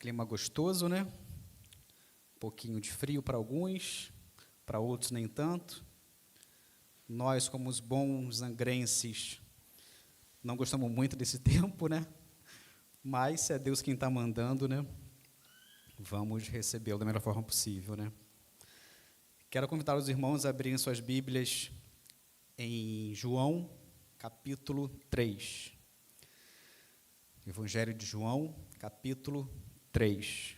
Clima gostoso, né? Um pouquinho de frio para alguns, para outros nem tanto. Nós, como os bons angrenses, não gostamos muito desse tempo, né? Mas se é Deus quem está mandando, né? Vamos recebê-lo da melhor forma possível, né? Quero convidar os irmãos a abrirem suas Bíblias em João, capítulo 3. Evangelho de João, capítulo 3.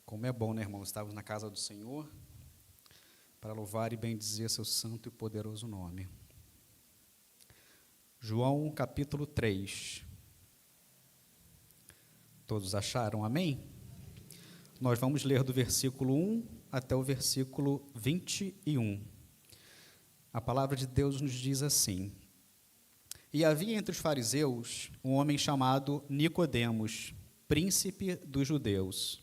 Como é bom, né, irmãos? Estamos na casa do Senhor para louvar e bendizer seu santo e poderoso nome. João, capítulo 3. Todos acharam? Amém? Nós vamos ler do versículo 1 até o versículo 21. A palavra de Deus nos diz assim: E havia entre os fariseus um homem chamado Nicodemos, príncipe dos judeus.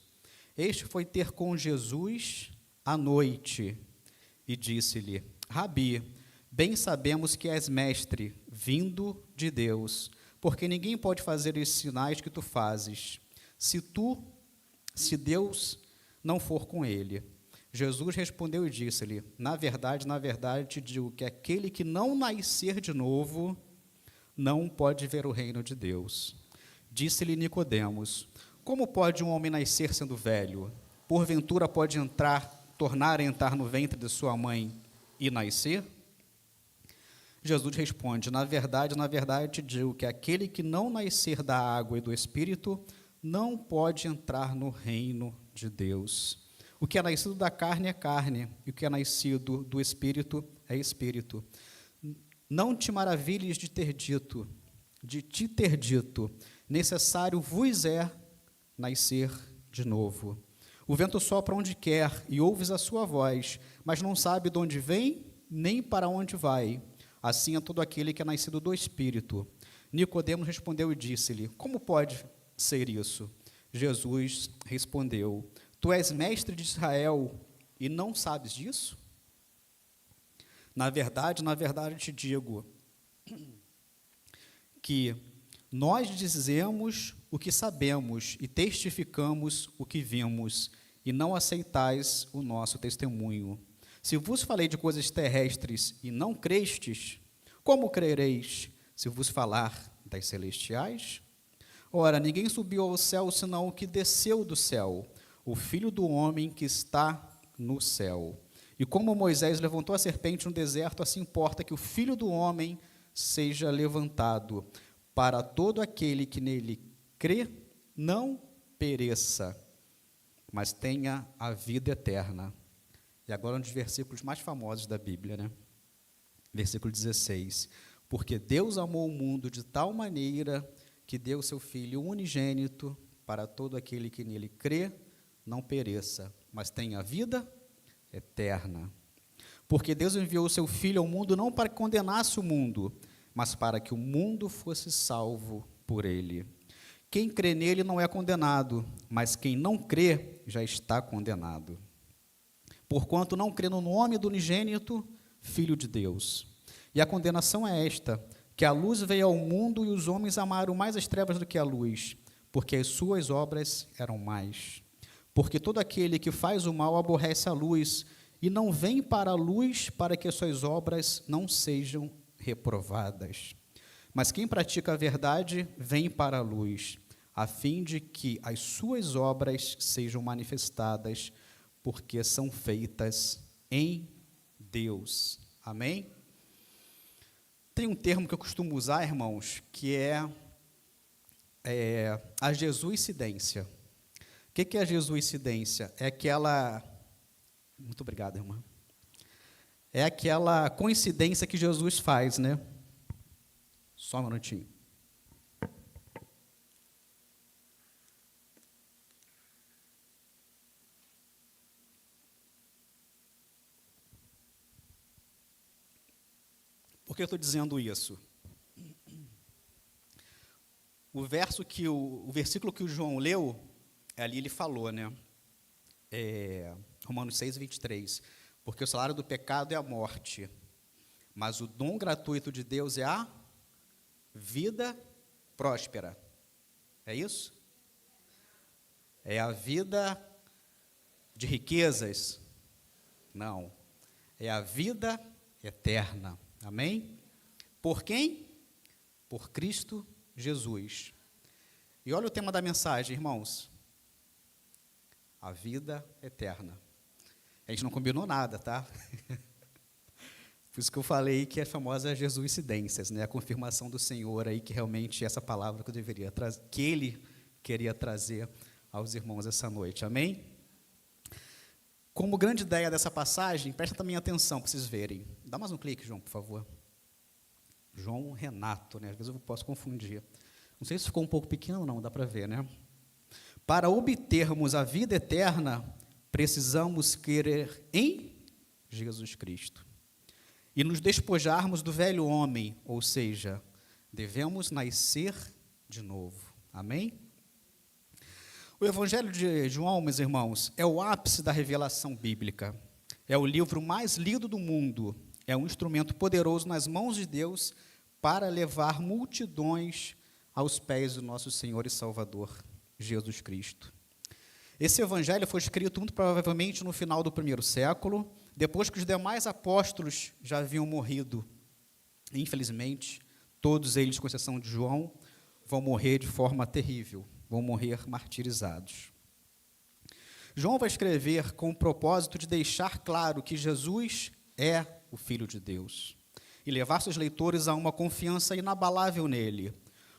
Este foi ter com Jesus à noite e disse-lhe: Rabi, bem sabemos que és mestre, vindo de Deus, porque ninguém pode fazer esses sinais que tu fazes, se Deus não for com ele. Jesus respondeu e disse-lhe: na verdade, te digo que aquele que não nascer de novo não pode ver o reino de Deus. Disse-lhe Nicodemos: como pode um homem nascer sendo velho? Porventura pode tornar a entrar no ventre de sua mãe e nascer? Jesus responde: na verdade, te digo que aquele que não nascer da água e do Espírito não pode entrar no reino de Deus. O que é nascido da carne é carne, e o que é nascido do Espírito é Espírito. Não te maravilhes de te ter dito, necessário vos é nascer de novo. O vento sopra onde quer, e ouves a sua voz, mas não sabe de onde vem, nem para onde vai. Assim é todo aquele que é nascido do Espírito. Nicodemos respondeu e disse-lhe: como pode ser isso? Jesus respondeu: tu és mestre de Israel e não sabes disso? Na verdade, te digo que nós dizemos o que sabemos e testificamos o que vimos, e não aceitais o nosso testemunho. Se vos falei de coisas terrestres e não crestes, como crereis se vos falar das celestiais? Ora, ninguém subiu ao céu senão o que desceu do céu, o Filho do homem que está no céu. E como Moisés levantou a serpente no deserto, assim importa que o Filho do homem seja levantado, para todo aquele que nele crê, não pereça, mas tenha a vida eterna. E agora um dos versículos mais famosos da Bíblia, né? Versículo 16. Porque Deus amou o mundo de tal maneira que deu seu Filho unigênito para todo aquele que nele crê, não pereça, mas tenha vida eterna. Porque Deus enviou o seu Filho ao mundo não para que condenasse o mundo, mas para que o mundo fosse salvo por ele. Quem crê nele não é condenado, mas quem não crê já está condenado. Porquanto não crê no nome do unigênito Filho de Deus. E a condenação é esta, que a luz veio ao mundo e os homens amaram mais as trevas do que a luz, porque as suas obras eram más. Porque todo aquele que faz o mal aborrece a luz e não vem para a luz para que as suas obras não sejam reprovadas. Mas quem pratica a verdade vem para a luz, a fim de que as suas obras sejam manifestadas, porque são feitas em Deus. Amém? Tem um termo que eu costumo usar, irmãos, que é a jesuicidência. O que é a jesuicidência? É aquela... Muito obrigado, irmã. É aquela coincidência que Jesus faz, né? Só um minutinho. Por que eu estou dizendo isso? O versículo que o João leu, ali ele falou, né? Romanos 6, 23. Porque o salário do pecado é a morte, Mas o dom gratuito de Deus é a vida próspera. É isso? É a vida de riquezas? Não. É a vida eterna. Amém? Por quem? Por Cristo Jesus. E olha o tema da mensagem, irmãos. A vida eterna. A gente não combinou nada, tá? Por isso que eu falei que é famosa Jesuicidências, né? A confirmação do Senhor aí que realmente essa palavra que eu deveria trazer, que Ele queria trazer aos irmãos essa noite. Amém? Como grande ideia dessa passagem, presta também atenção para vocês verem. Dá mais um clique, João, por favor. João Renato, né? Às vezes eu posso confundir. Não sei se ficou um pouco pequeno, não, dá para ver, né? Para obtermos a vida eterna, precisamos crer em Jesus Cristo e nos despojarmos do velho homem, ou seja, devemos nascer de novo. Amém? O Evangelho de João, meus irmãos, é o ápice da revelação bíblica. É o livro mais lido do mundo. É um instrumento poderoso nas mãos de Deus para levar multidões aos pés do nosso Senhor e Salvador, Jesus Cristo. Esse evangelho foi escrito muito provavelmente no final do primeiro século, depois que os demais apóstolos já haviam morrido. Infelizmente, todos eles, com exceção de João, vão morrer de forma terrível, vão morrer martirizados. João vai escrever com o propósito de deixar claro que Jesus é o Filho de Deus e levar seus leitores a uma confiança inabalável nele,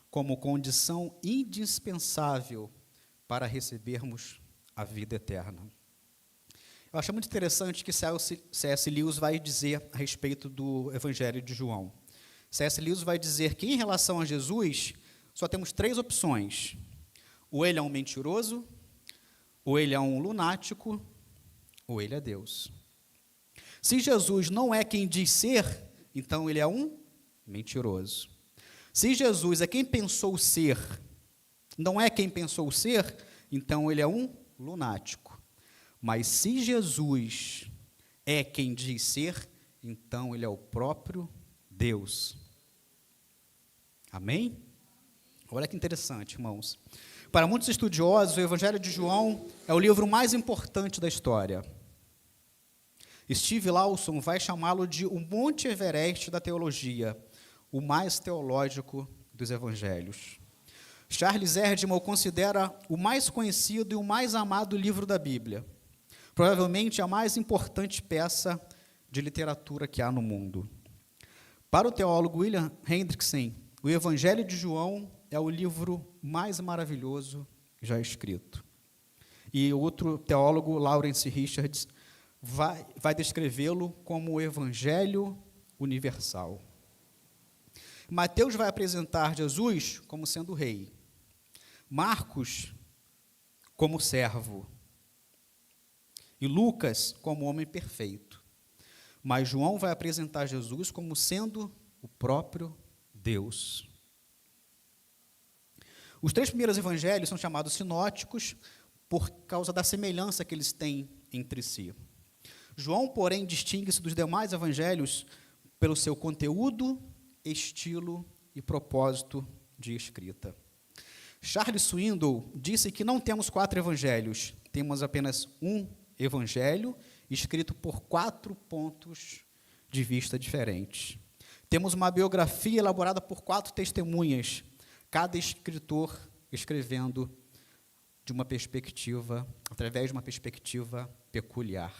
como condição indispensável para recebermos a vida eterna. Eu acho muito interessante que C.S. Lewis vai dizer a respeito do Evangelho de João. C.S. Lewis vai dizer que, em relação a Jesus, só temos 3 opções. Ou ele é um mentiroso, ou ele é um lunático, ou ele é Deus. Se Jesus não é quem diz ser, então ele é um mentiroso. Se Jesus é quem pensou ser, não é quem pensou ser, então ele é um lunático. Mas se Jesus é quem diz ser, então ele é o próprio Deus. Amém? Olha que interessante, irmãos. Para muitos estudiosos, o Evangelho de João é o livro mais importante da história. Steve Lawson vai chamá-lo de o Monte Everest da teologia, o mais teológico dos evangelhos. Charles Erdman o considera o mais conhecido e o mais amado livro da Bíblia, provavelmente a mais importante peça de literatura que há no mundo. Para o teólogo William Hendrickson, o Evangelho de João é o livro mais maravilhoso já escrito. E outro teólogo, Lawrence Richards, vai descrevê-lo como o Evangelho universal. Mateus vai apresentar Jesus como sendo rei, Marcos como servo e Lucas como homem perfeito. Mas João vai apresentar Jesus como sendo o próprio Deus. Os 3 primeiros evangelhos são chamados sinóticos por causa da semelhança que eles têm entre si. João, porém, distingue-se dos demais evangelhos pelo seu conteúdo, estilo e propósito de escrita. Charles Swindoll disse que não temos 4 evangelhos, temos apenas um evangelho escrito por 4 pontos de vista diferentes. Temos uma biografia elaborada por 4 testemunhas, cada escritor escrevendo de uma perspectiva, através de uma perspectiva peculiar.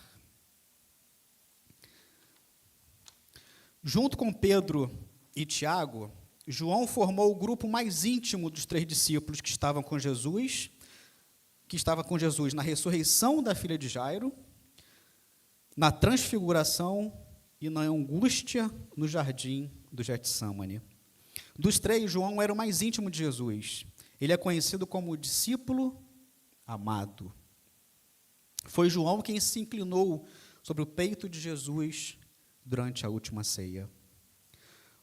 Junto com Pedro e Tiago, João formou o grupo mais íntimo dos 3 discípulos que estavam com Jesus na ressurreição da filha de Jairo, na transfiguração e na angústia no jardim do Getsêmani. Dos 3, João era o mais íntimo de Jesus. Ele é conhecido como o discípulo amado. Foi João quem se inclinou sobre o peito de Jesus durante a última ceia.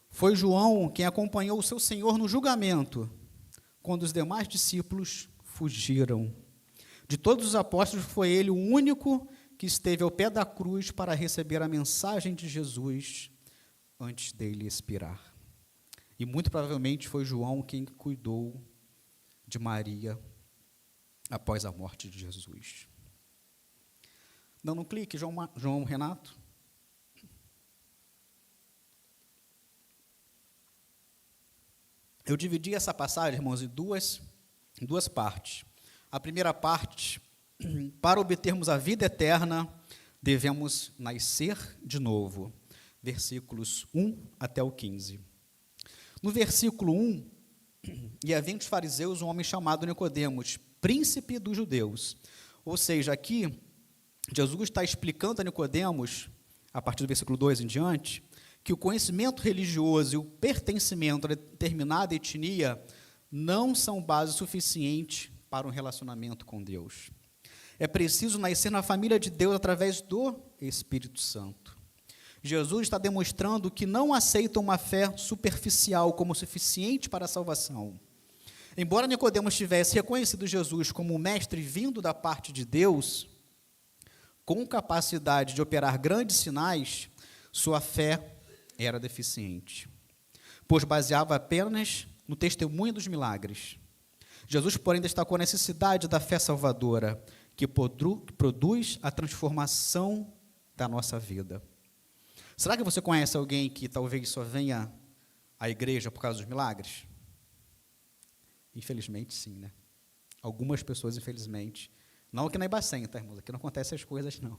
Foi João quem acompanhou o seu Senhor no julgamento, quando os demais discípulos fugiram. De todos os apóstolos, foi ele o único que esteve ao pé da cruz para receber a mensagem de Jesus antes dele expirar. E muito provavelmente foi João quem cuidou de Maria após a morte de Jesus. Dando um clique, João Renato. Eu dividi essa passagem, irmãos, em duas partes. A primeira parte, para obtermos a vida eterna, devemos nascer de novo. Versículos 1 até o 15. No versículo 1, e havia os fariseus um homem chamado Nicodemos, príncipe dos judeus. Ou seja, aqui, Jesus está explicando a Nicodemos, a partir do versículo 2 em diante, que o conhecimento religioso e o pertencimento a determinada etnia não são base suficiente para um relacionamento com Deus. É preciso nascer na família de Deus através do Espírito Santo. Jesus está demonstrando que não aceita uma fé superficial como suficiente para a salvação. Embora Nicodemos tivesse reconhecido Jesus como um mestre vindo da parte de Deus, com capacidade de operar grandes sinais, sua fé era deficiente, pois baseava apenas no testemunho dos milagres. Jesus, porém, destacou a necessidade da fé salvadora, que produz a transformação da nossa vida. Será que você conhece alguém que talvez só venha à igreja por causa dos milagres? Infelizmente, sim, né? Algumas pessoas, infelizmente. Não aqui na Ibacem, tá, irmãos? Aqui não acontecem as coisas, não.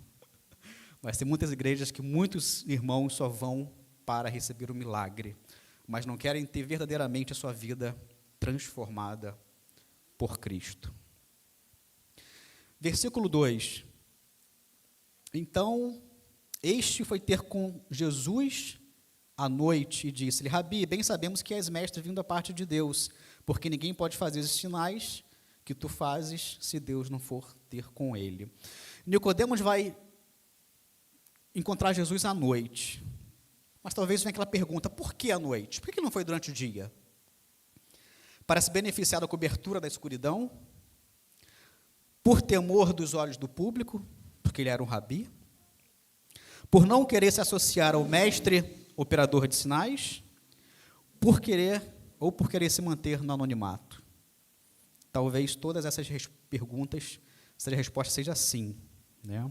Mas tem muitas igrejas que muitos irmãos só vão para receber o milagre, mas não querem ter verdadeiramente a sua vida transformada por Cristo. Versículo 2. Então, este foi ter com Jesus à noite e disse-lhe: Rabi, bem sabemos que és mestre vindo da parte de Deus, porque ninguém pode fazer esses sinais que tu fazes se Deus não for ter com ele. Nicodemos vai encontrar Jesus à noite. Mas talvez venha aquela pergunta: por que à noite? Por que não foi durante o dia? Para se beneficiar da cobertura da escuridão? Por temor dos olhos do público, porque ele era um rabi? Por não querer se associar ao mestre operador de sinais? Por querer se manter no anonimato? Talvez todas essas perguntas, a resposta seja sim, né?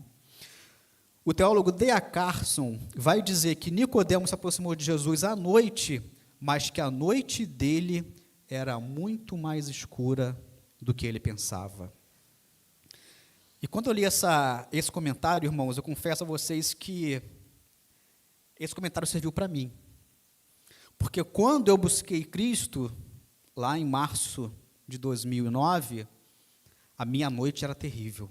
O teólogo D.A. Carson vai dizer que Nicodemos se aproximou de Jesus à noite, mas que a noite dele era muito mais escura do que ele pensava. E quando eu li esse comentário, irmãos, eu confesso a vocês que esse comentário serviu para mim. Porque quando eu busquei Cristo, lá em março de 2009, a minha noite era terrível.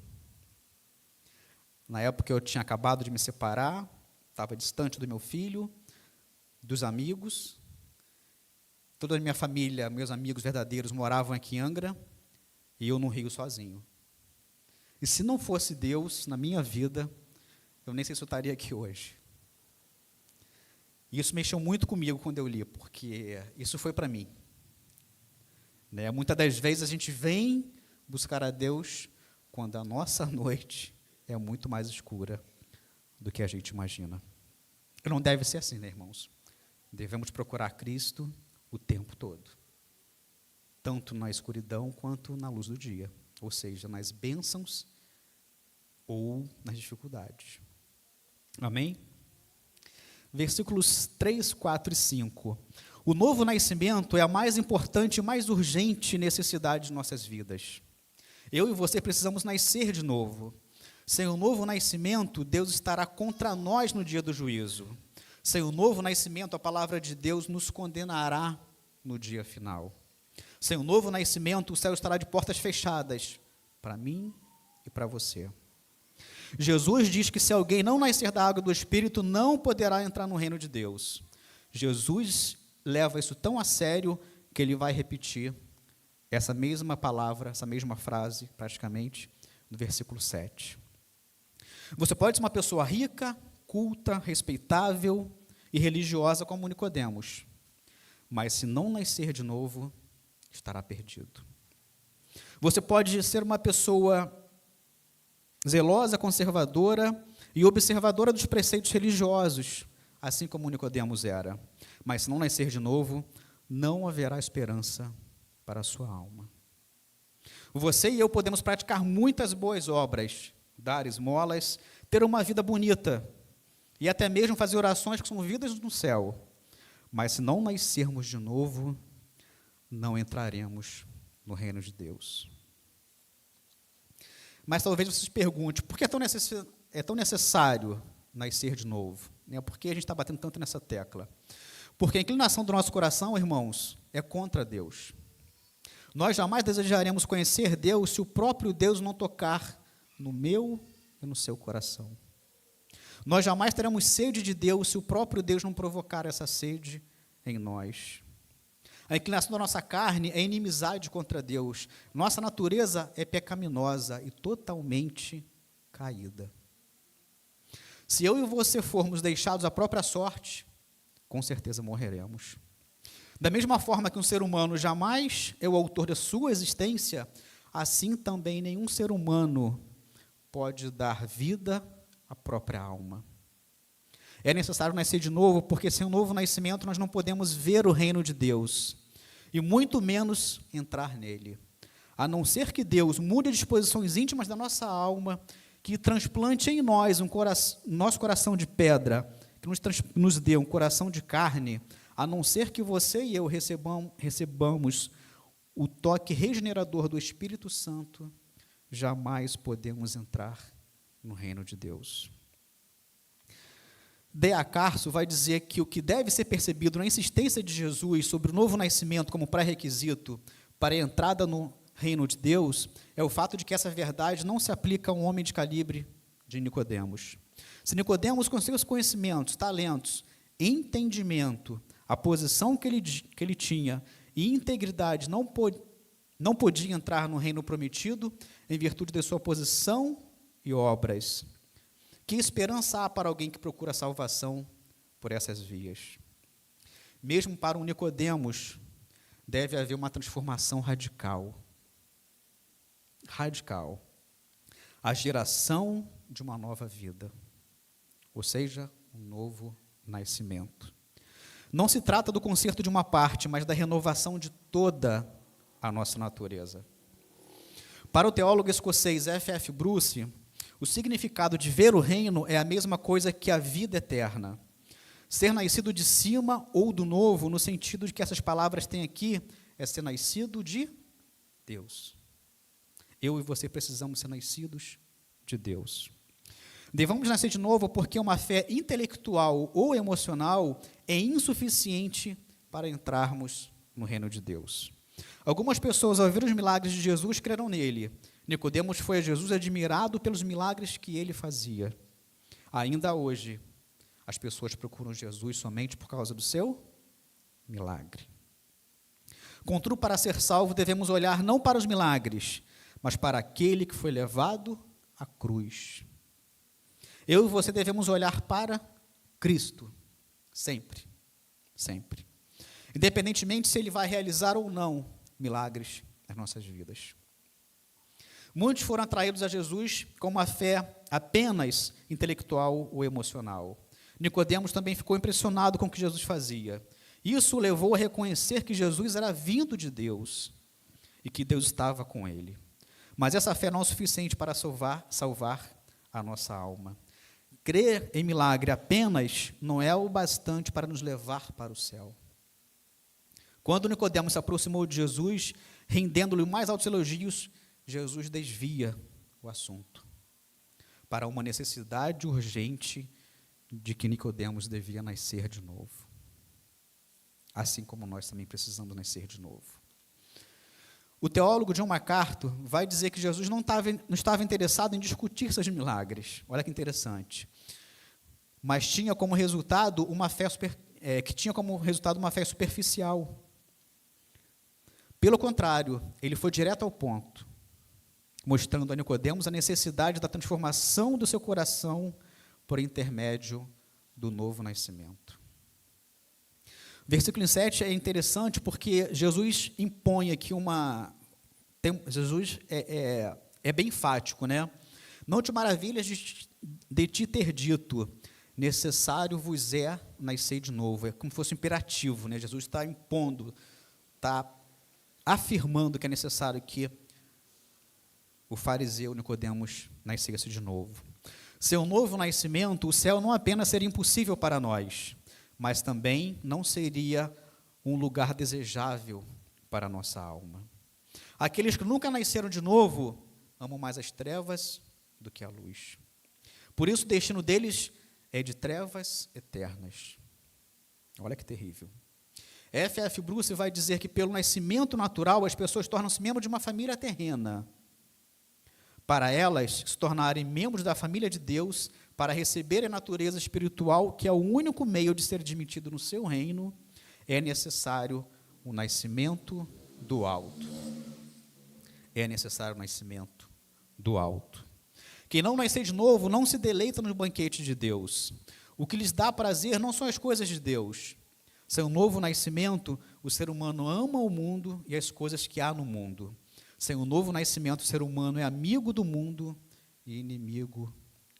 Na época eu tinha acabado de me separar, estava distante do meu filho, dos amigos. Toda a minha família, meus amigos verdadeiros, moravam aqui em Angra, e eu no Rio sozinho. E se não fosse Deus na minha vida, eu nem sei se eu estaria aqui hoje. E isso mexeu muito comigo quando eu li, porque isso foi para mim. Né? Muitas das vezes a gente vem buscar a Deus quando a nossa noite é muito mais escura do que a gente imagina. E não deve ser assim, né, irmãos? Devemos procurar Cristo o tempo todo, tanto na escuridão quanto na luz do dia, ou seja, nas bênçãos ou nas dificuldades. Amém? Versículos 3, 4 e 5. O novo nascimento é a mais importante e mais urgente necessidade de nossas vidas. Eu e você precisamos nascer de novo. Sem o novo nascimento, Deus estará contra nós no dia do juízo. Sem o novo nascimento, a palavra de Deus nos condenará no dia final. Sem o novo nascimento, o céu estará de portas fechadas para mim e para você. Jesus diz que se alguém não nascer da água do Espírito, não poderá entrar no reino de Deus. Jesus leva isso tão a sério que ele vai repetir essa mesma palavra, essa mesma frase, praticamente, no versículo 7. Você pode ser uma pessoa rica, culta, respeitável e religiosa como Nicodemos, mas se não nascer de novo, estará perdido. Você pode ser uma pessoa zelosa, conservadora e observadora dos preceitos religiosos, assim como Nicodemos era. Mas se não nascer de novo, não haverá esperança para a sua alma. Você e eu podemos praticar muitas boas obras, dar esmolas, ter uma vida bonita e até mesmo fazer orações que são vidas no céu. Mas se não nascermos de novo, não entraremos no reino de Deus. Mas talvez você se pergunte, por que é tão necessário nascer de novo? Por que a gente está batendo tanto nessa tecla? Porque a inclinação do nosso coração, irmãos, é contra Deus. Nós jamais desejaremos conhecer Deus se o próprio Deus não tocar no meu e no seu coração. Nós jamais teremos sede de Deus se o próprio Deus não provocar essa sede em nós. A inclinação da nossa carne é inimizade contra Deus. Nossa natureza é pecaminosa e totalmente caída. Se eu e você formos deixados à própria sorte, com certeza morreremos. Da mesma forma que um ser humano jamais é o autor da sua existência, assim também nenhum ser humano pode dar vida à própria alma. É necessário nascer de novo, porque sem um novo nascimento nós não podemos ver o reino de Deus, e muito menos entrar nele. A não ser que Deus mude as disposições íntimas da nossa alma, que transplante em nós nosso coração de pedra, que nos dê um coração de carne, a não ser que você e eu recebamos o toque regenerador do Espírito Santo, jamais podemos entrar no reino de Deus. D.A. Carson vai dizer que o que deve ser percebido na insistência de Jesus sobre o novo nascimento como pré-requisito para a entrada no reino de Deus é o fato de que essa verdade não se aplica a um homem de calibre de Nicodemos. Se Nicodemos, com seus conhecimentos, talentos, entendimento, a posição que ele tinha e integridade não podia entrar no reino prometido em virtude de sua posição e obras, que esperança há para alguém que procura salvação por essas vias? Mesmo para um Nicodemos, deve haver uma transformação radical. Radical. A geração de uma nova vida, ou seja, um novo nascimento. Não se trata do conserto de uma parte, mas da renovação de toda a nossa natureza. Para o teólogo escocês F.F. Bruce, o significado de ver o reino é a mesma coisa que a vida eterna. Ser nascido de cima ou do novo, no sentido de que essas palavras têm aqui, é ser nascido de Deus. Eu e você precisamos ser nascidos de Deus. Devemos nascer de novo porque uma fé intelectual ou emocional é insuficiente para entrarmos no reino de Deus. Algumas pessoas, ao ver os milagres de Jesus, creram nele. Nicodemos foi a Jesus admirado pelos milagres que ele fazia. Ainda hoje, as pessoas procuram Jesus somente por causa do seu milagre. Contudo, para ser salvo, devemos olhar não para os milagres, mas para aquele que foi levado à cruz. Eu e você devemos olhar para Cristo, sempre, sempre. Independentemente se ele vai realizar ou não milagres nas nossas vidas. Muitos foram atraídos a Jesus com uma fé apenas intelectual ou emocional. Nicodemos também ficou impressionado com o que Jesus fazia. Isso o levou a reconhecer que Jesus era vindo de Deus e que Deus estava com ele. Mas essa fé não é o suficiente para salvar a nossa alma. Crer em milagre apenas não é o bastante para nos levar para o céu. Quando Nicodemos se aproximou de Jesus, rendendo-lhe os mais altos elogios, Jesus desvia o assunto para uma necessidade urgente de que Nicodemos devia nascer de novo. Assim como nós também precisamos nascer de novo. O teólogo John MacArthur vai dizer que Jesus não estava interessado em discutir seus milagres. Olha que interessante. Mas tinha como resultado uma fé superficial. Pelo contrário, ele foi direto ao ponto, mostrando a Nicodemos a necessidade da transformação do seu coração por intermédio do novo nascimento. O versículo 7 é interessante porque Jesus impõe aqui Jesus é bem enfático, né? Não te maravilhas de te ter dito, necessário vos é nascer de novo. É como se fosse um imperativo, né? Jesus está impondo, está afirmando que é necessário que o fariseu Nicodemos nascesse de novo. Seu novo nascimento, o céu não apenas seria impossível para nós, mas também não seria um lugar desejável para a nossa alma. Aqueles que nunca nasceram de novo amam mais as trevas do que a luz. Por isso o destino deles é de trevas eternas. Olha que terrível. F.F. Bruce vai dizer que pelo nascimento natural as pessoas tornam-se membros de uma família terrena. Para elas se tornarem membros da família de Deus, para receberem a natureza espiritual, que é o único meio de ser admitido no seu reino, é necessário o nascimento do alto. É necessário o nascimento do alto. Quem não nascer de novo não se deleita nos banquetes de Deus. O que lhes dá prazer não são as coisas de Deus. Sem um novo nascimento, o ser humano ama o mundo e as coisas que há no mundo. Sem um novo nascimento, o ser humano é amigo do mundo e inimigo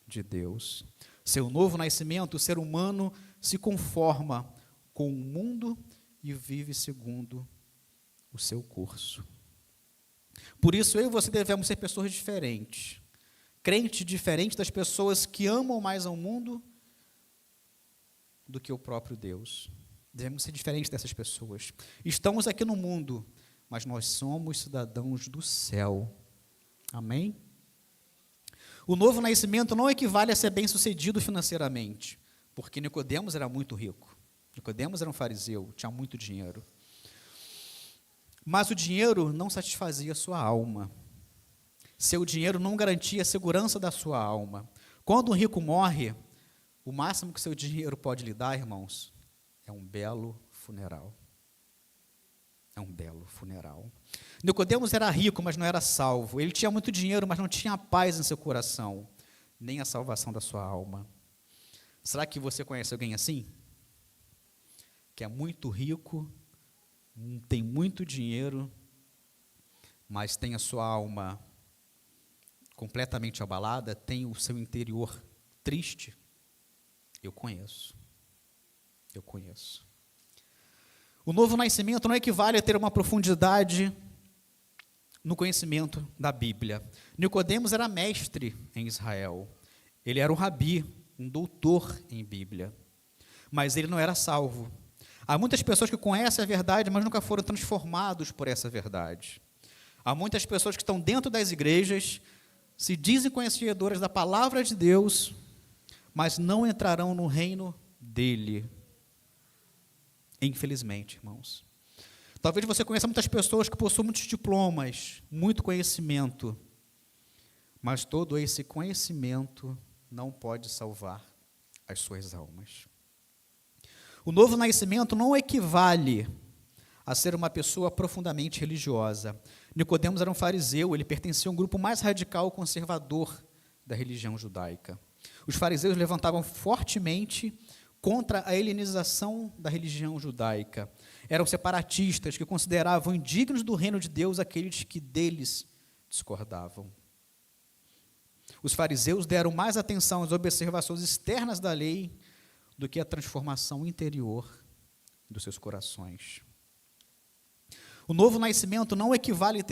de Deus. Sem um novo nascimento, o ser humano se conforma com o mundo e vive segundo o seu curso. Por isso, eu e você devemos ser pessoas diferentes. Crente diferente das pessoas que amam mais ao mundo do que o próprio Deus. Devemos ser diferentes dessas pessoas. Estamos aqui no mundo, mas nós somos cidadãos do céu. Amém? O novo nascimento não equivale a ser bem-sucedido financeiramente, porque Nicodemos era muito rico. Nicodemos era um fariseu, tinha muito dinheiro. Mas o dinheiro não satisfazia a sua alma. Seu dinheiro não garantia a segurança da sua alma. Quando um rico morre, o máximo que seu dinheiro pode lhe dar, irmãos, é um belo funeral. É um belo funeral. Nicodemos era rico, mas não era salvo. Ele tinha muito dinheiro, mas não tinha a paz em seu coração, nem a salvação da sua alma. Será que você conhece alguém assim? Que é muito rico, tem muito dinheiro, mas tem a sua alma completamente abalada, tem o seu interior triste? Eu conheço. Eu conheço. O novo nascimento não equivale a ter uma profundidade no conhecimento da Bíblia. Nicodemos era mestre em Israel. Ele era um rabi, um doutor em Bíblia. Mas ele não era salvo. Há muitas pessoas que conhecem a verdade, mas nunca foram transformados por essa verdade. Há muitas pessoas que estão dentro das igrejas, se dizem conhecedoras da palavra de Deus, mas não entrarão no reino dele. Infelizmente, irmãos. Talvez você conheça muitas pessoas que possuem muitos diplomas, muito conhecimento, mas todo esse conhecimento não pode salvar as suas almas. O novo nascimento não equivale a ser uma pessoa profundamente religiosa. Nicodemos era um fariseu, ele pertencia a um grupo mais radical conservador da religião judaica. Os fariseus levantavam fortemente contra a helenização da religião judaica. Eram separatistas que consideravam indignos do reino de Deus aqueles que deles discordavam. Os fariseus deram mais atenção às observações externas da lei do que à transformação interior dos seus corações. O novo nascimento não equivale a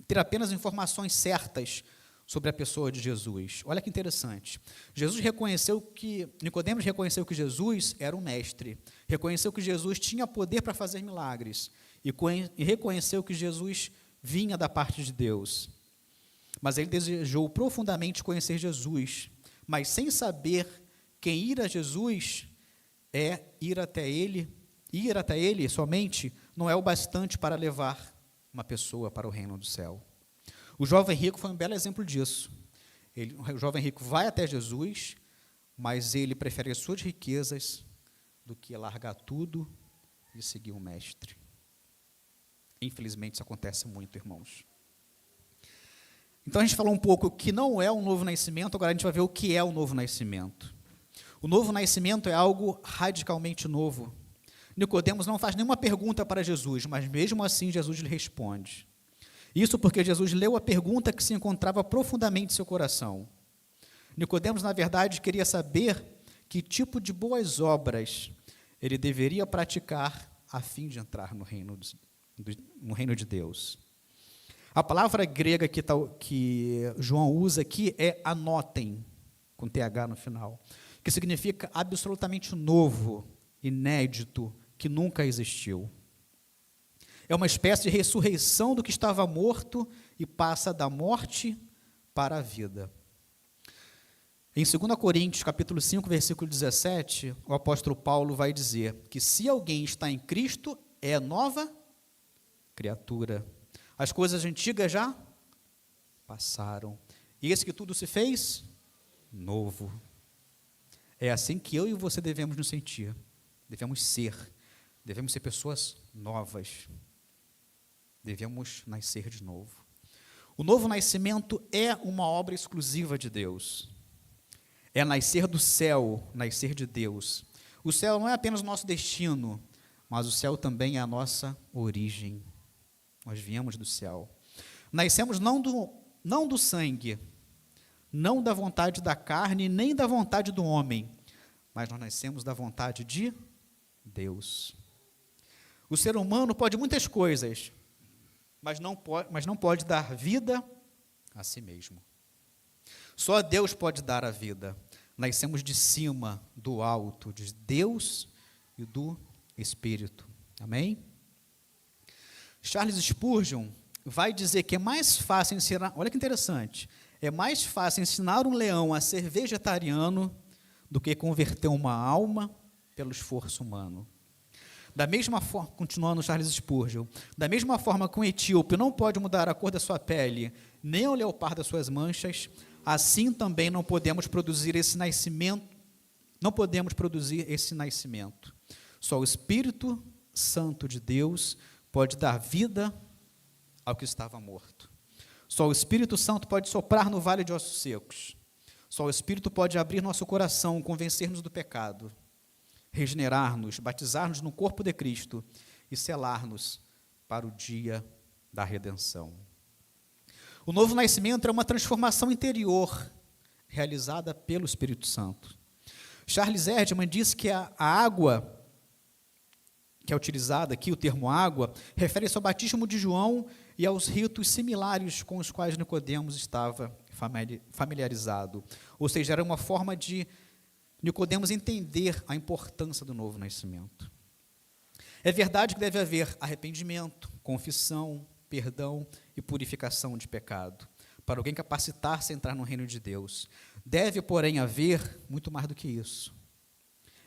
ter apenas informações certas sobre a pessoa de Jesus. Olha que interessante. Nicodemos reconheceu que Jesus era um mestre, reconheceu que Jesus tinha poder para fazer milagres e reconheceu que Jesus vinha da parte de Deus. Mas ele desejou profundamente conhecer Jesus, mas sem saber quem ir a Jesus ir até ele somente não é o bastante para levar uma pessoa para o reino do céu. O jovem rico foi um belo exemplo disso. O jovem rico vai até Jesus, mas ele prefere as suas riquezas do que largar tudo e seguir o mestre. Infelizmente, isso acontece muito, irmãos. Então, a gente falou um pouco o que não é um novo nascimento, agora a gente vai ver o que é o novo nascimento. O novo nascimento é algo radicalmente novo. Nicodemos não faz nenhuma pergunta para Jesus, mas mesmo assim Jesus lhe responde. Isso porque Jesus leu a pergunta que se encontrava profundamente em seu coração. Nicodemos, na verdade, queria saber que tipo de boas obras ele deveria praticar a fim de entrar no reino de Deus. A palavra grega que João usa aqui é anotem, com TH no final, que significa absolutamente novo, inédito, que nunca existiu. É uma espécie de ressurreição do que estava morto e passa da morte para a vida. Em 2 Coríntios, capítulo 5, versículo 17, o apóstolo Paulo vai dizer que se alguém está em Cristo, é nova criatura. As coisas antigas já passaram. E eis que tudo se fez novo. É assim que eu e você devemos nos sentir. Devemos ser pessoas novas. Devemos nascer de novo. O novo nascimento é uma obra exclusiva de Deus. É nascer do céu, nascer de Deus. O céu não é apenas o nosso destino, mas o céu também é a nossa origem. Nós viemos do céu. Nascemos não do sangue, não da vontade da carne, nem da vontade do homem, mas nós nascemos da vontade de Deus. O ser humano pode muitas coisas, mas não pode dar vida a si mesmo. Só Deus pode dar a vida. Nascemos de cima, do alto, de Deus e do Espírito. Amém? Charles Spurgeon vai dizer que é mais fácil ensinar, olha que interessante, é mais fácil ensinar um leão a ser vegetariano do que converter uma alma pelo esforço humano. Da mesma forma, continuando Charles Spurgeon, da mesma forma que um etíope não pode mudar a cor da sua pele, nem o leopardo das suas manchas, assim também não podemos produzir esse nascimento. Só o Espírito Santo de Deus pode dar vida ao que estava morto. Só o Espírito Santo pode soprar no vale de ossos secos. Só o Espírito pode abrir nosso coração, convencer-nos do pecado, regenerar-nos, batizar-nos no corpo de Cristo e selar-nos para o dia da redenção. O novo nascimento é uma transformação interior realizada pelo Espírito Santo. Charles Erdman diz que a água que é utilizada aqui, o termo água, refere-se ao batismo de João e aos ritos similares com os quais Nicodemos estava familiarizado. Ou seja, era uma forma de Nicodemos entender a importância do novo nascimento. É verdade que deve haver arrependimento, confissão, perdão e purificação de pecado, para alguém capacitar-se a entrar no reino de Deus. Deve, porém, haver muito mais do que isso.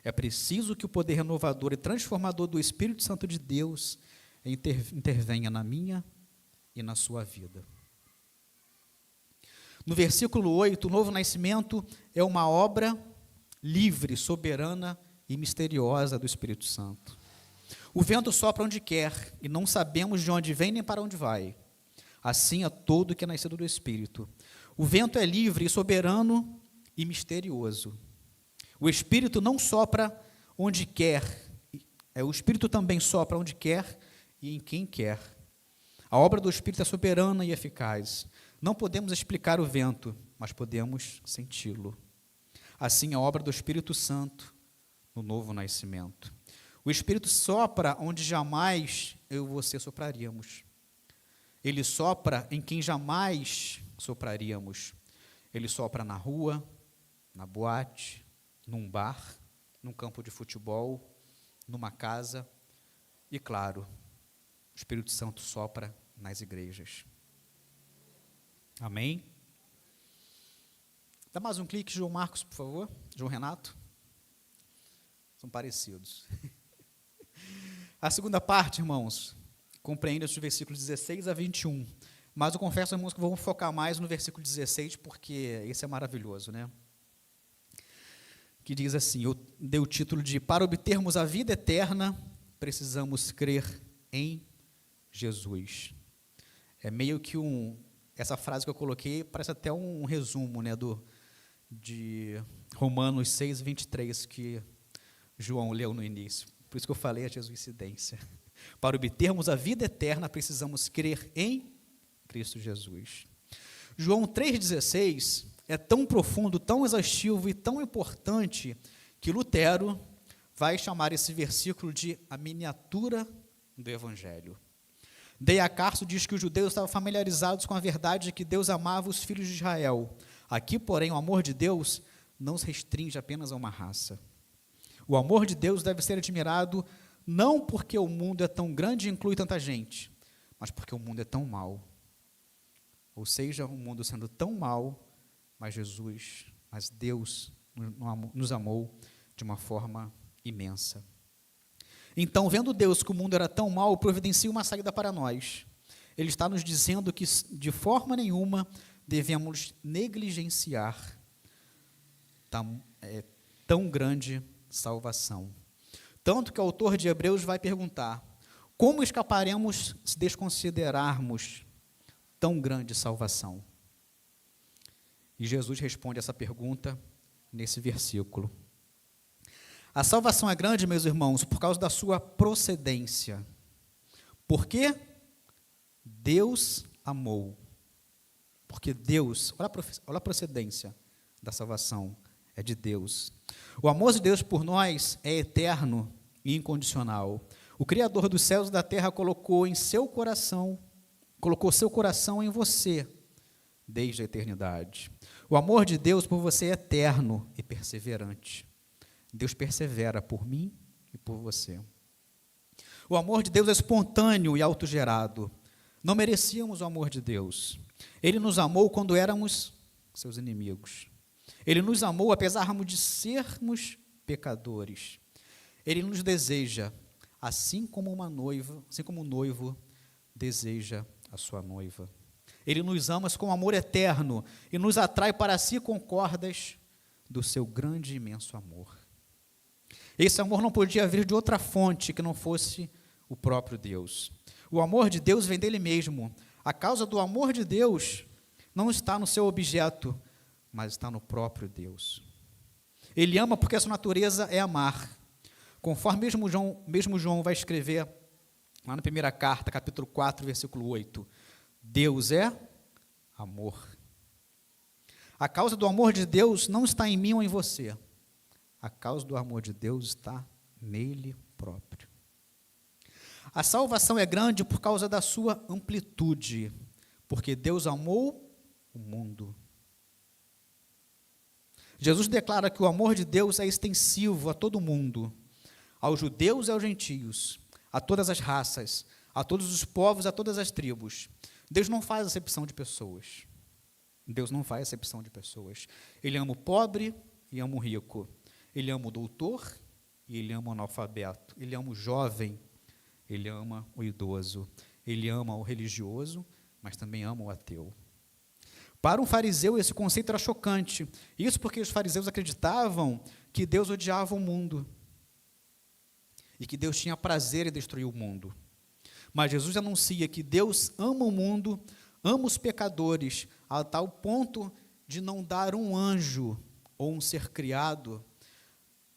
É preciso que o poder renovador e transformador do Espírito Santo de Deus intervenha na minha e na sua vida. No versículo 8, o novo nascimento é uma obra livre, soberana e misteriosa do Espírito Santo. O vento sopra onde quer, e não sabemos de onde vem nem para onde vai. Assim é todo que é nascido do Espírito. O vento é livre e soberano e misterioso. O Espírito não sopra onde quer, o Espírito também sopra onde quer e em quem quer. A obra do Espírito é soberana e eficaz. Não podemos explicar o vento, mas podemos senti-lo. Assim, a obra do Espírito Santo no novo nascimento. O Espírito sopra onde jamais eu e você sopraríamos. Ele sopra em quem jamais sopraríamos. Ele sopra na rua, na boate, num bar, num campo de futebol, numa casa e, claro, o Espírito Santo sopra nas igrejas. Amém? Dá mais um clique, João Marcos, por favor. João Renato. São parecidos. A segunda parte, irmãos, compreende os versículos 16 a 21. Mas eu confesso, irmãos, que vamos focar mais no versículo 16, porque esse é maravilhoso, né? Que diz assim, eu dei o título de para obtermos a vida eterna, precisamos crer em Jesus. É meio que essa frase que eu coloquei parece até um resumo, né, de Romanos 6, 23, que João leu no início. Por isso que eu falei a jesuicidência. Para obtermos a vida eterna, precisamos crer em Cristo Jesus. João 3,16 é tão profundo, tão exaustivo e tão importante que Lutero vai chamar esse versículo de a miniatura do Evangelho. D.A. Carson diz que os judeus estavam familiarizados com a verdade de que Deus amava os filhos de Israel. Aqui, porém, o amor de Deus não se restringe apenas a uma raça. O amor de Deus deve ser admirado não porque o mundo é tão grande e inclui tanta gente, mas porque o mundo é tão mau. Ou seja, o mundo sendo tão mau, mas Deus nos amou de uma forma imensa. Então, vendo Deus que o mundo era tão mau, providencia uma saída para nós. Ele está nos dizendo que, de forma nenhuma, devemos negligenciar tão grande salvação. Tanto que o autor de Hebreus vai perguntar: como escaparemos se desconsiderarmos tão grande salvação? E Jesus responde essa pergunta nesse versículo. A salvação é grande, meus irmãos, por causa da sua procedência. Por quê? Deus amou. Porque Deus, olha a procedência da salvação, é de Deus. O amor de Deus por nós é eterno e incondicional. O Criador dos céus e da terra colocou seu coração em você desde a eternidade. O amor de Deus por você é eterno e perseverante. Deus persevera por mim e por você. O amor de Deus é espontâneo e autogerado. Não merecíamos o amor de Deus. Ele nos amou quando éramos seus inimigos. Ele nos amou apesar de sermos pecadores. Ele nos deseja, assim como o noivo deseja a sua noiva. Ele nos ama com amor eterno e nos atrai para si com cordas do seu grande e imenso amor. Esse amor não podia vir de outra fonte que não fosse o próprio Deus. O amor de Deus vem dele mesmo. A causa do amor de Deus não está no seu objeto, mas está no próprio Deus. Ele ama porque a sua natureza é amar. Conforme mesmo João vai escrever lá na primeira carta, capítulo 4, versículo 8. Deus é amor. A causa do amor de Deus não está em mim ou em você. A causa do amor de Deus está nele próprio. A salvação é grande por causa da sua amplitude, porque Deus amou o mundo. Jesus declara que o amor de Deus é extensivo a todo mundo, aos judeus e aos gentios, a todas as raças, a todos os povos, a todas as tribos. Deus não faz acepção de pessoas. Deus não faz acepção de pessoas. Ele ama o pobre e ama o rico. Ele ama o doutor e ele ama o analfabeto. Ele ama o jovem, ele ama o idoso. Ele ama o religioso, mas também ama o ateu. Para um fariseu, esse conceito era chocante. Isso porque os fariseus acreditavam que Deus odiava o mundo e que Deus tinha prazer em destruir o mundo. Mas Jesus anuncia que Deus ama o mundo, ama os pecadores, a tal ponto de não dar um anjo ou um ser criado,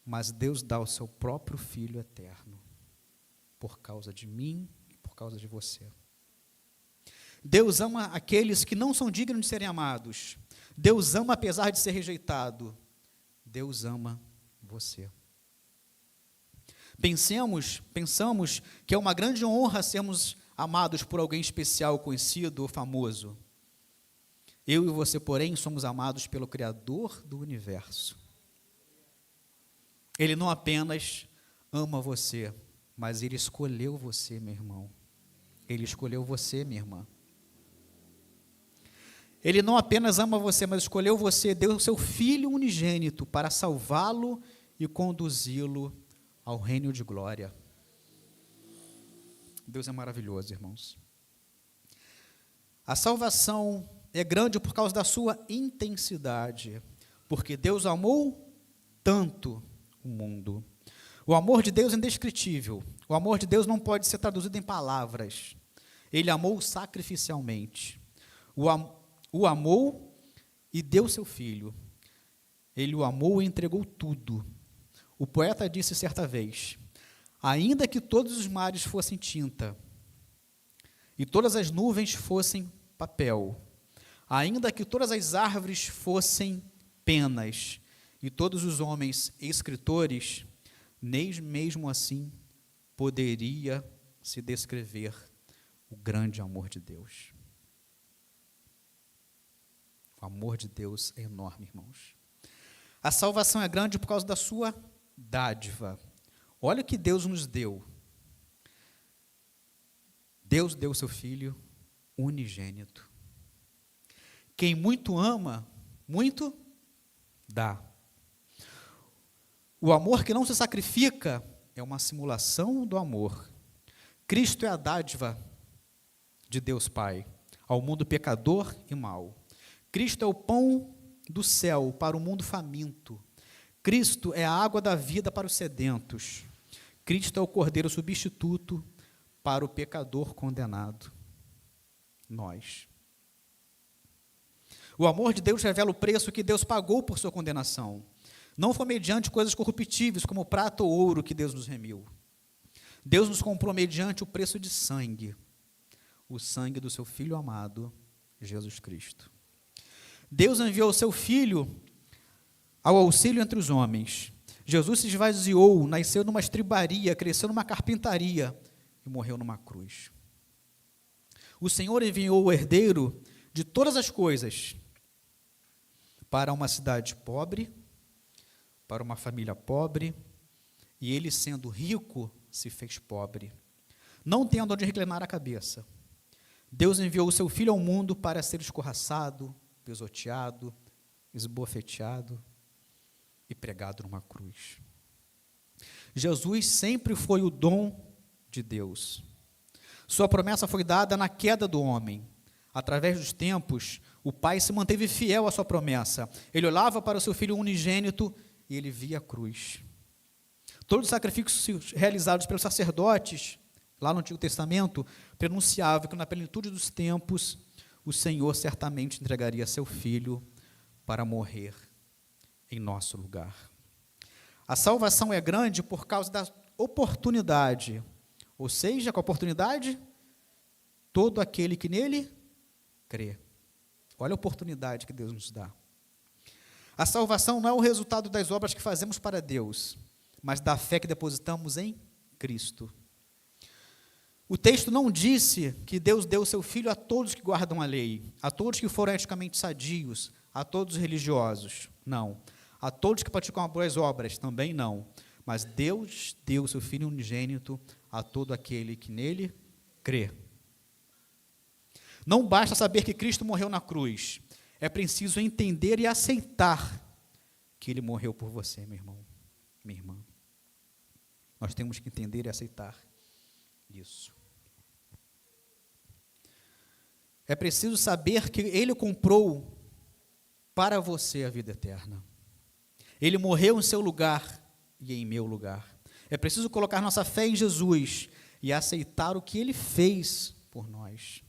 mas Deus dá o seu próprio Filho eterno, por causa de mim e por causa de você. Deus ama aqueles que não são dignos de serem amados. Deus ama apesar de ser rejeitado. Deus ama você. Pensamos que é uma grande honra sermos amados por alguém especial, conhecido ou famoso. Eu e você, porém, somos amados pelo Criador do universo. Ele não apenas ama você, mas Ele escolheu você, meu irmão. Ele escolheu você, minha irmã. Ele não apenas ama você, mas escolheu você, deu o seu Filho unigênito para salvá-lo e conduzi-lo ao reino de glória. Deus é maravilhoso, irmãos. A salvação é grande por causa da sua intensidade, porque Deus amou tanto o mundo. O amor de Deus é indescritível. O amor de Deus não pode ser traduzido em palavras. Ele amou sacrificialmente. O amou e deu seu Filho. Ele o amou e entregou tudo. O poeta disse certa vez: ainda que todos os mares fossem tinta, e todas as nuvens fossem papel, ainda que todas as árvores fossem penas, e todos os homens escritores, nem mesmo assim poderia se descrever o grande amor de Deus. O amor de Deus é enorme, irmãos. A salvação é grande por causa da sua dádiva. Olha o que Deus nos deu. Deus deu o seu Filho unigênito. Quem muito ama, muito dá. O amor que não se sacrifica é uma simulação do amor. Cristo é a dádiva de Deus Pai ao mundo pecador e mau. Cristo é o pão do céu para o mundo faminto. Cristo é a água da vida para os sedentos. Cristo é o cordeiro substituto para o pecador condenado. Nós. O amor de Deus revela o preço que Deus pagou por sua condenação. Não foi mediante coisas corruptíveis, como prata ou ouro, que Deus nos remiu. Deus nos comprou mediante o preço de sangue, o sangue do seu Filho amado, Jesus Cristo. Deus enviou o seu Filho ao auxílio entre os homens. Jesus se esvaziou, nasceu numa estribaria, cresceu numa carpintaria e morreu numa cruz. O Senhor enviou o herdeiro de todas as coisas para uma cidade pobre, para uma família pobre, e ele, sendo rico, se fez pobre, não tendo onde reclinar a cabeça. Deus enviou o seu Filho ao mundo para ser escorraçado, pisoteado, esbofeteado e pregado numa cruz. Jesus sempre foi o dom de Deus. Sua promessa foi dada na queda do homem. Através dos tempos, o Pai se manteve fiel à sua promessa. Ele olhava para o seu Filho unigênito e ele via a cruz. Todos os sacrifícios realizados pelos sacerdotes, lá no Antigo Testamento, pronunciavam que na plenitude dos tempos, o Senhor certamente entregaria seu Filho para morrer em nosso lugar. A salvação é grande por causa da oportunidade, ou seja, com a oportunidade, todo aquele que nele crê. Olha a oportunidade que Deus nos dá. A salvação não é o resultado das obras que fazemos para Deus, mas da fé que depositamos em Cristo. O texto não disse que Deus deu o seu Filho a todos que guardam a lei, a todos que foram eticamente sadios, a todos os religiosos. Não. A todos que praticam as boas obras, também não. Mas Deus deu o seu Filho unigênito a todo aquele que nele crê. Não basta saber que Cristo morreu na cruz. É preciso entender e aceitar que Ele morreu por você, meu irmão, minha irmã. Nós temos que entender e aceitar isso. É preciso saber que Ele comprou para você a vida eterna. Ele morreu em seu lugar e em meu lugar. É preciso colocar nossa fé em Jesus e aceitar o que Ele fez por nós.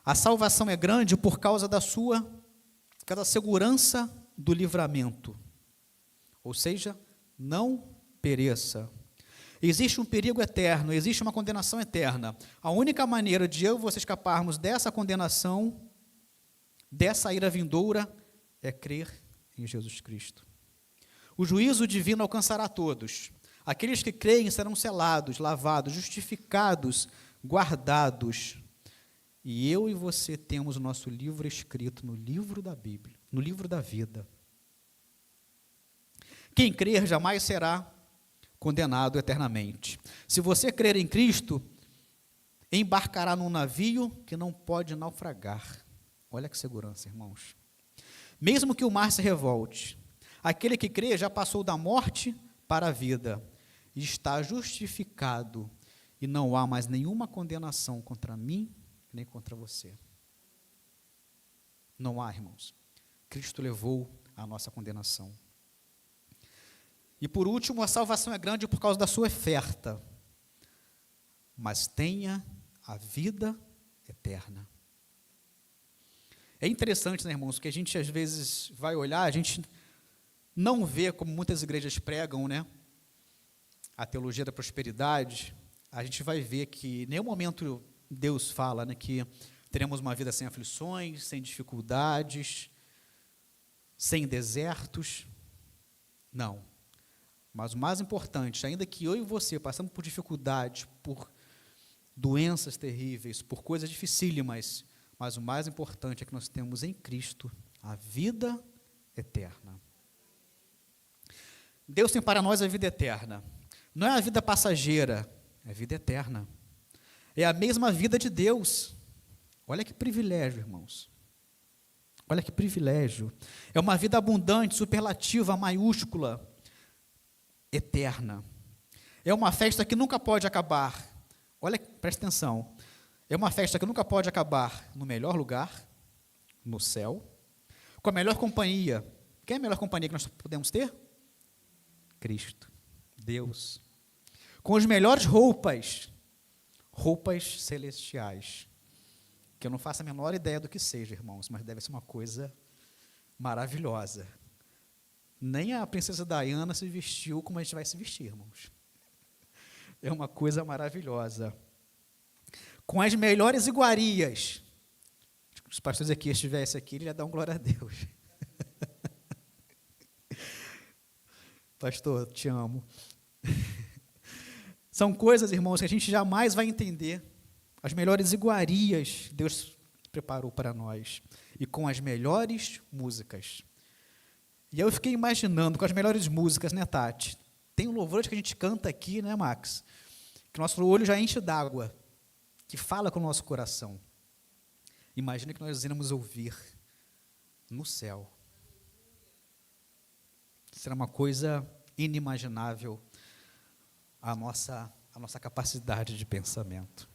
A salvação é grande por causa da segurança do livramento. Ou seja, não pereça. Existe um perigo eterno, existe uma condenação eterna. A única maneira de eu e você escaparmos dessa condenação, dessa ira vindoura, é crer em Jesus Cristo. O juízo divino alcançará todos. Aqueles que creem serão selados, lavados, justificados, guardados. E eu e você temos o nosso livro escrito no livro da Bíblia, no livro da vida. Quem crer jamais será condenado eternamente. Se você crer em Cristo, embarcará num navio que não pode naufragar. Olha que segurança, irmãos. Mesmo que o mar se revolte, aquele que crê já passou da morte para a vida, e está justificado, e não há mais nenhuma condenação contra mim, nem contra você. Não há, irmãos. Cristo levou a nossa condenação. E por último, a salvação é grande por causa da sua oferta. Mas tenha a vida eterna. É interessante, né, irmãos, que a gente às vezes vai olhar, a gente não vê, como muitas igrejas pregam, né, a teologia da prosperidade. A gente vai ver que em nenhum momento Deus fala, né, que teremos uma vida sem aflições, sem dificuldades, sem desertos. Não. Mas o mais importante, ainda que eu e você passamos por dificuldades, por doenças terríveis, por coisas dificílimas, mas o mais importante é que nós temos em Cristo a vida eterna. Deus tem para nós a vida eterna. Não é a vida passageira, é a vida eterna. É a mesma vida de Deus. Olha que privilégio, irmãos. Olha que privilégio. É uma vida abundante, superlativa, maiúscula, eterna. É uma festa que nunca pode acabar. Olha, presta atenção. É uma festa que nunca pode acabar no melhor lugar, no céu, com a melhor companhia. Quem é a melhor companhia que nós podemos ter? Cristo, Deus. Com as melhores roupas, roupas celestiais, que eu não faço a menor ideia do que seja, irmãos, mas deve ser uma coisa maravilhosa. Nem a princesa Diana se vestiu como a gente vai se vestir, irmãos. É uma coisa maravilhosa. Com as melhores iguarias. Se os pastores aqui estivessem aqui, ele ia dar um glória a Deus. Pastor, te amo. São coisas, irmãos, que a gente jamais vai entender. As melhores iguarias Deus preparou para nós. E com as melhores músicas. E eu fiquei imaginando, com as melhores músicas, né, Tati? Tem um louvor que a gente canta aqui, né, Max? Que nosso olho já enche d'água, que fala com o nosso coração. Imagina que nós iremos ouvir no céu. Será uma coisa inimaginável a nossa capacidade de pensamento.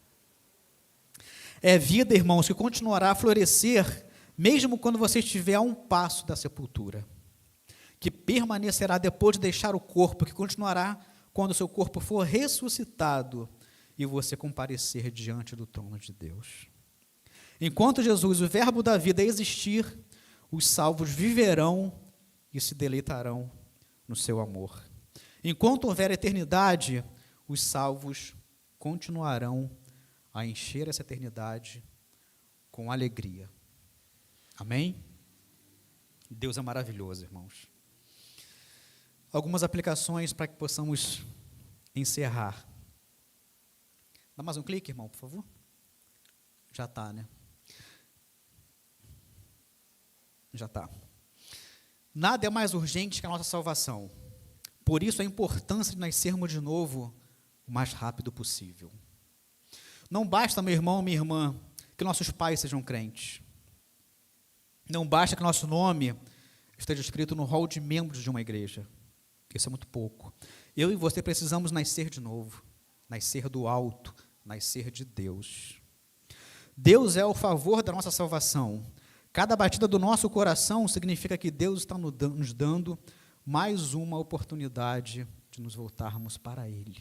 É vida, irmãos, que continuará a florescer, mesmo quando você estiver a um passo da sepultura. Que permanecerá depois de deixar o corpo, que continuará quando o seu corpo for ressuscitado e você comparecer diante do trono de Deus. Enquanto Jesus, o verbo da vida, existir, os salvos viverão e se deleitarão no seu amor. Enquanto houver eternidade, os salvos continuarão a encher essa eternidade com alegria. Amém? Deus é maravilhoso, irmãos. Algumas aplicações para que possamos encerrar. Dá mais um clique, irmão, por favor? Já está, né? Já está. Nada é mais urgente que a nossa salvação. Por isso, a importância de nascermos de novo o mais rápido possível. Não basta, meu irmão, minha irmã, que nossos pais sejam crentes. Não basta que nosso nome esteja escrito no rol de membros de uma igreja. Isso é muito pouco. Eu e você precisamos nascer de novo, nascer do alto, nascer de Deus. Deus é o favor da nossa salvação. Cada batida do nosso coração significa que Deus está nos dando mais uma oportunidade de nos voltarmos para Ele.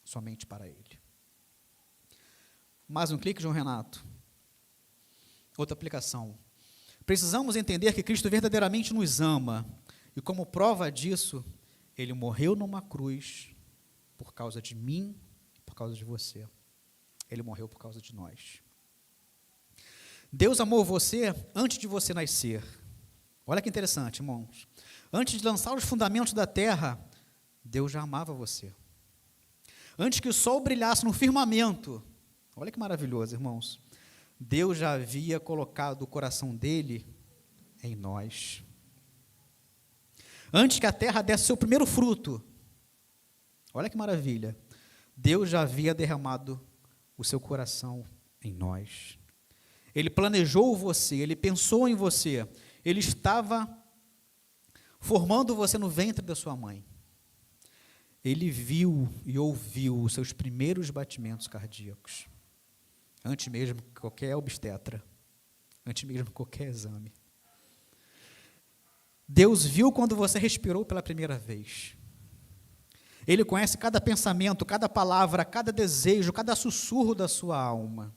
Somente para Ele. Mais um clique, João Renato. Outra aplicação. Precisamos entender que Cristo verdadeiramente nos ama. E como prova disso, Ele morreu numa cruz por causa de mim, por causa de você. Ele morreu por causa de nós. Deus amou você antes de você nascer. Olha que interessante, irmãos. Antes de lançar os fundamentos da terra, Deus já amava você. Antes que o sol brilhasse no firmamento, olha que maravilhoso, irmãos. Deus já havia colocado o coração dele em nós. Antes que a terra desse seu primeiro fruto, olha que maravilha, Deus já havia derramado o seu coração em nós. Ele planejou você, Ele pensou em você, Ele estava formando você no ventre da sua mãe. Ele viu e ouviu os seus primeiros batimentos cardíacos, antes mesmo que qualquer obstetra, antes mesmo que qualquer exame. Deus viu quando você respirou pela primeira vez. Ele conhece cada pensamento, cada palavra, cada desejo, cada sussurro da sua alma.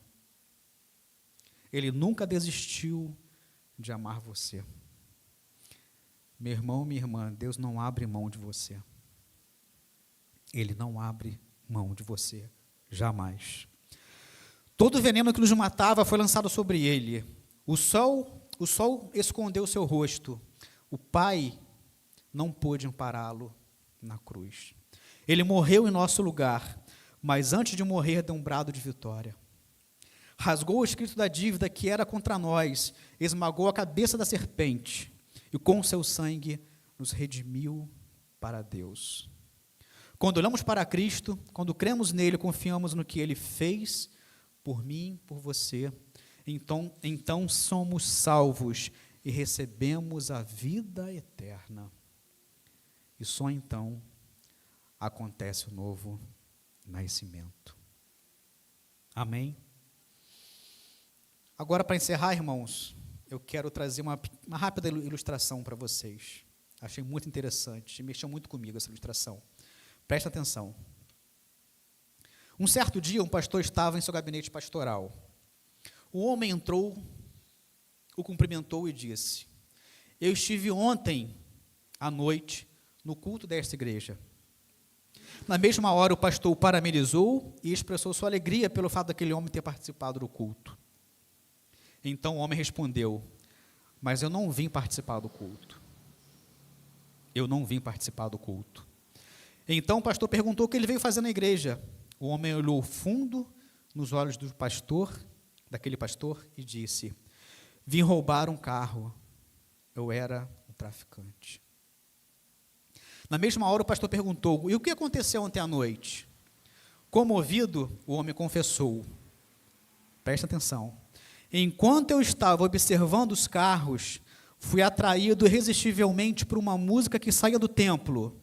Ele nunca desistiu de amar você. Meu irmão, minha irmã, Deus não abre mão de você. Ele não abre mão de você, jamais. Todo o veneno que nos matava foi lançado sobre ele. O sol o sol escondeu seu rosto, o Pai não pôde ampará-lo na cruz. Ele morreu em nosso lugar, mas antes de morrer deu um brado de vitória. Rasgou o escrito da dívida que era contra nós, esmagou a cabeça da serpente e com seu sangue nos redimiu para Deus. Quando olhamos para Cristo, quando cremos nele, confiamos no que ele fez por mim, por você, então somos salvos e recebemos a vida eterna. E só então acontece o novo nascimento. Amém? Agora, para encerrar, irmãos, eu quero trazer uma rápida ilustração para vocês. Achei muito interessante, mexeu muito comigo essa ilustração. Presta atenção. Um certo dia, um pastor estava em seu gabinete pastoral. O homem entrou, o cumprimentou e disse: eu estive ontem à noite no culto desta igreja. Na mesma hora, o pastor o parabenizou e expressou sua alegria pelo fato daquele homem ter participado do culto. Então o homem respondeu: mas eu não vim participar do culto. Eu não vim participar do culto. Então o pastor perguntou o que ele veio fazer na igreja. O homem olhou fundo nos olhos do pastor, daquele pastor, e disse: vim roubar um carro. Eu era um traficante. Na mesma hora o pastor perguntou: e o que aconteceu ontem à noite? Comovido, o homem confessou. Presta atenção. Enquanto eu estava observando os carros, fui atraído irresistivelmente por uma música que saía do templo.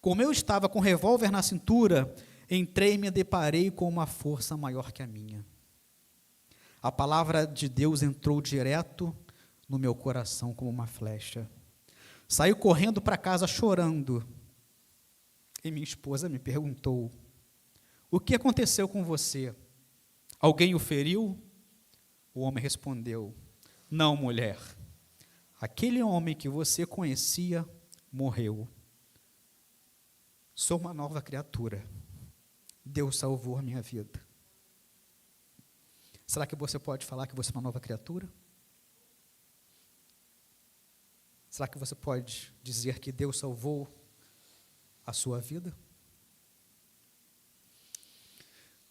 Como eu estava com um revólver na cintura, entrei e me deparei com uma força maior que a minha. A palavra de Deus entrou direto no meu coração como uma flecha. Saí correndo para casa chorando. E minha esposa me perguntou: o que aconteceu com você? Alguém o feriu? O homem respondeu: não, mulher. Aquele homem que você conhecia morreu. Sou uma nova criatura. Deus salvou a minha vida. Será que você pode falar que você é uma nova criatura? Será que você pode dizer que Deus salvou a sua vida?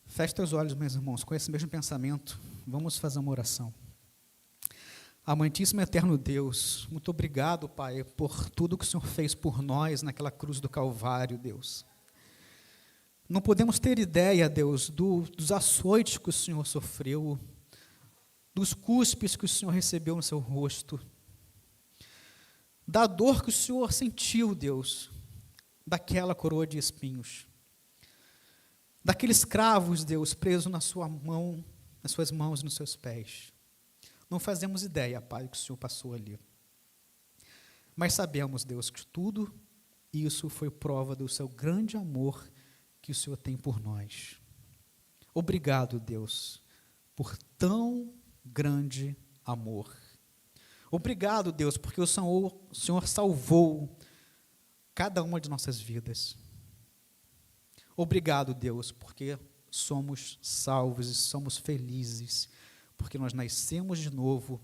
Feche teus olhos, meus irmãos, com esse mesmo pensamento. Vamos fazer uma oração. Amantíssimo e eterno Deus, muito obrigado, Pai, por tudo que o Senhor fez por nós naquela cruz do Calvário, Deus. Não podemos ter ideia, Deus, dos açoites que o Senhor sofreu, dos cuspes que o Senhor recebeu no seu rosto, da dor que o Senhor sentiu, Deus, daquela coroa de espinhos, daqueles cravos, Deus, presos na sua mão, nas suas mãos e nos seus pés. Não fazemos ideia, Pai, do que o Senhor passou ali. Mas sabemos, Deus, que tudo isso foi prova do seu grande amor que o Senhor tem por nós. Obrigado, Deus, por tão grande amor. Obrigado, Deus, porque o Senhor salvou cada uma de nossas vidas. Obrigado, Deus, porque somos salvos e somos felizes, porque nós nascemos de novo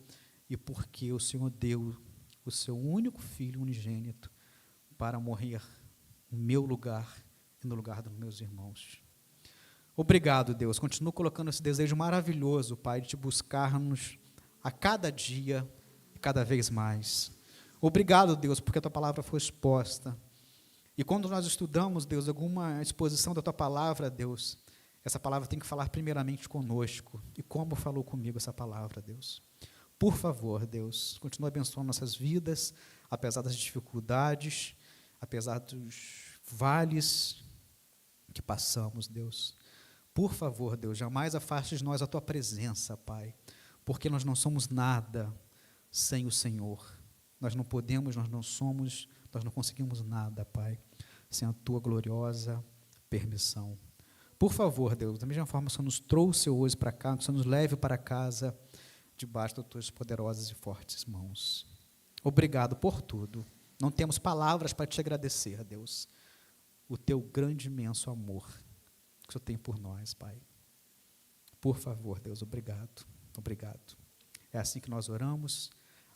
e porque o Senhor deu o seu único Filho unigênito para morrer no meu lugar e no lugar dos meus irmãos. Obrigado, Deus. Continuo colocando esse desejo maravilhoso, Pai, de te buscarmos a cada dia e cada vez mais. Obrigado, Deus, porque a tua palavra foi exposta. E quando nós estudamos, Deus, alguma exposição da tua palavra, Deus, essa palavra tem que falar primeiramente conosco. E como falou comigo essa palavra, Deus? Por favor, Deus, continua abençoando nossas vidas, apesar das dificuldades, apesar dos vales que passamos, Deus. Por favor, Deus, jamais afaste de nós a tua presença, Pai, porque nós não somos nada sem o Senhor. Nós não podemos, nós não somos, nós não conseguimos nada, Pai, sem a tua gloriosa permissão. Por favor, Deus, da mesma forma que o Senhor nos trouxe hoje para cá, que o Senhor nos leve para casa, debaixo das tuas poderosas e fortes mãos. Obrigado por tudo. Não temos palavras para te agradecer, Deus, o teu grande, imenso amor que o Senhor tem por nós, Pai. Por favor, Deus, obrigado, obrigado. É assim que nós oramos,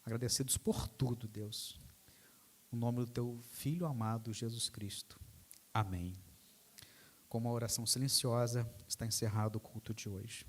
agradecidos por tudo, Deus. No nome do teu Filho amado, Jesus Cristo. Amém. Com uma oração silenciosa, está encerrado o culto de hoje.